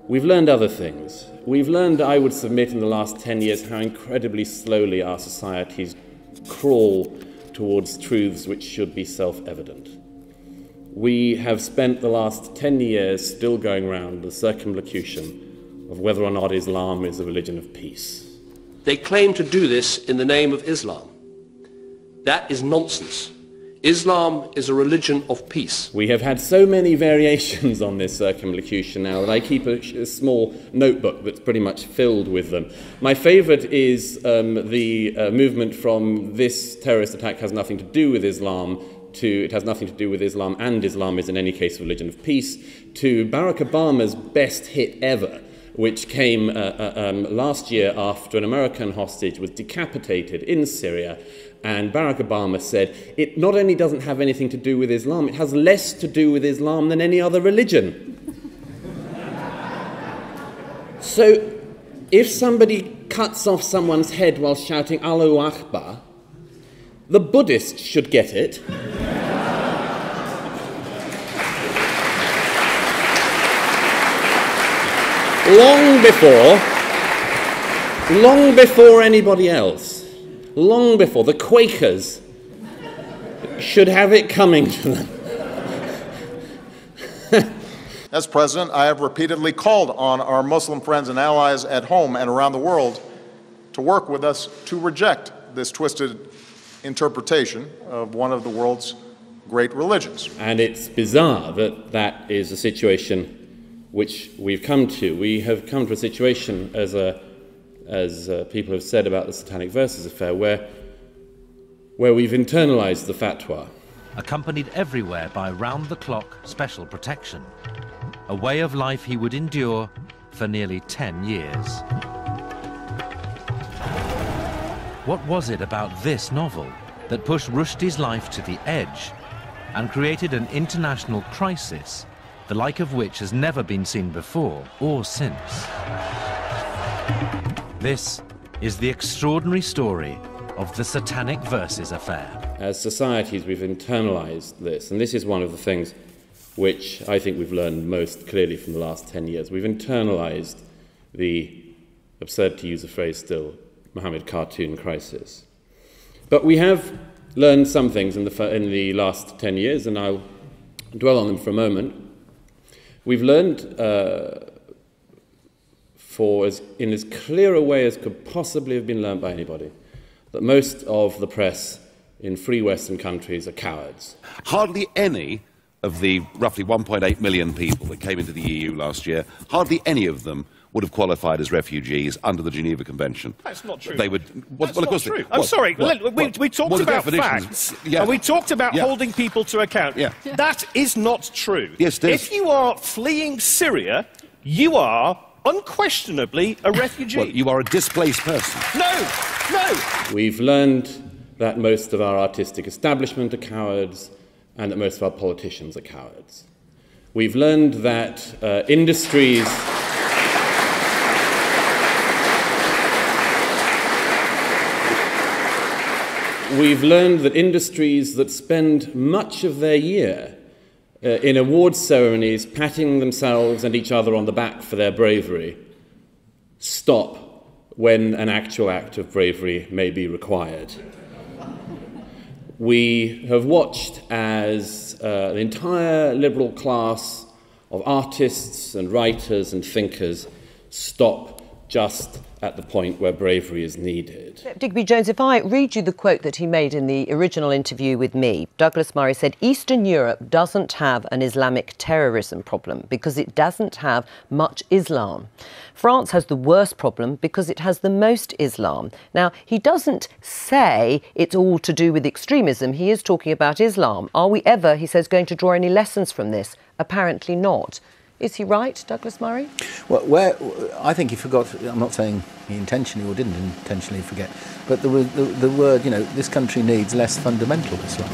We've learned other things. We've learned, I would submit, in the last 10 years how incredibly slowly our societies crawl towards truths which should be self-evident. We have spent the last 10 years still going round the circumlocution of whether or not Islam is a religion of peace. They claim to do this in the name of Islam. That is nonsense. Islam is a religion of peace. We have had so many variations on this circumlocution now that I keep a small notebook that's pretty much filled with them. My favourite is the movement from "this terrorist attack has nothing to do with Islam" to "it has nothing to do with Islam and Islam is in any case a religion of peace," to Barack Obama's best hit ever, which came last year after an American hostage was decapitated in Syria. And Barack Obama said, it not only doesn't have anything to do with Islam, it has less to do with Islam than any other religion. So, if somebody cuts off someone's head while shouting Allahu Akbar, the Buddhists should get it. long before anybody else. Long before. The Quakers should have it coming to them. As President, I have repeatedly called on our Muslim friends and allies at home and around the world to work with us to reject this twisted interpretation of one of the world's great religions. And it's bizarre that that is a situation which we've come to. We have come to a situation, as people have said about the Satanic Verses affair, where we've internalized the fatwa. Accompanied everywhere by round-the-clock special protection, a way of life he would endure for nearly 10 years. What was it about this novel that pushed Rushdie's life to the edge and created an international crisis, the like of which has never been seen before or since? This is the extraordinary story of the Satanic Verses affair. As societies, we've internalized this, and this is one of the things which I think we've learned most clearly from the last 10 years. We've internalized the, absurd to use the phrase still, Mohammed cartoon crisis. But we have learned some things in the last 10 years, and I'll dwell on them for a moment. We've learned in as clear a way as could possibly have been learned by anybody, that most of the press in free Western countries are cowards. Hardly any of the roughly 1.8 million people that came into the EU last year, hardly any of them would have qualified as refugees under the Geneva Convention. That's not true. They would. That's not true. I'm sorry. We talked about facts, and we talked about holding people to account. Yeah. That is not true. Yes, it is. If you are fleeing Syria, you are unquestionably a refugee. Well, you are a displaced person. No. We've learned that most of our artistic establishment are cowards, and that most of our politicians are cowards. We've learned that industries that spend much of their year in awards ceremonies patting themselves and each other on the back for their bravery stop when an actual act of bravery may be required. We have watched as the entire liberal class of artists and writers and thinkers stop just at the point where bravery is needed. Digby Jones, if I read you the quote that he made in the original interview with me, Douglas Murray said, Eastern Europe doesn't have an Islamic terrorism problem because it doesn't have much Islam. France has the worst problem because it has the most Islam. Now, he doesn't say it's all to do with extremism. He is talking about Islam. Are we ever, he says, going to draw any lessons from this? Apparently not. Is he right, Douglas Murray? Well, I think he forgot, I'm not saying he intentionally or didn't intentionally forget, but the word, this country needs less fundamental Islam.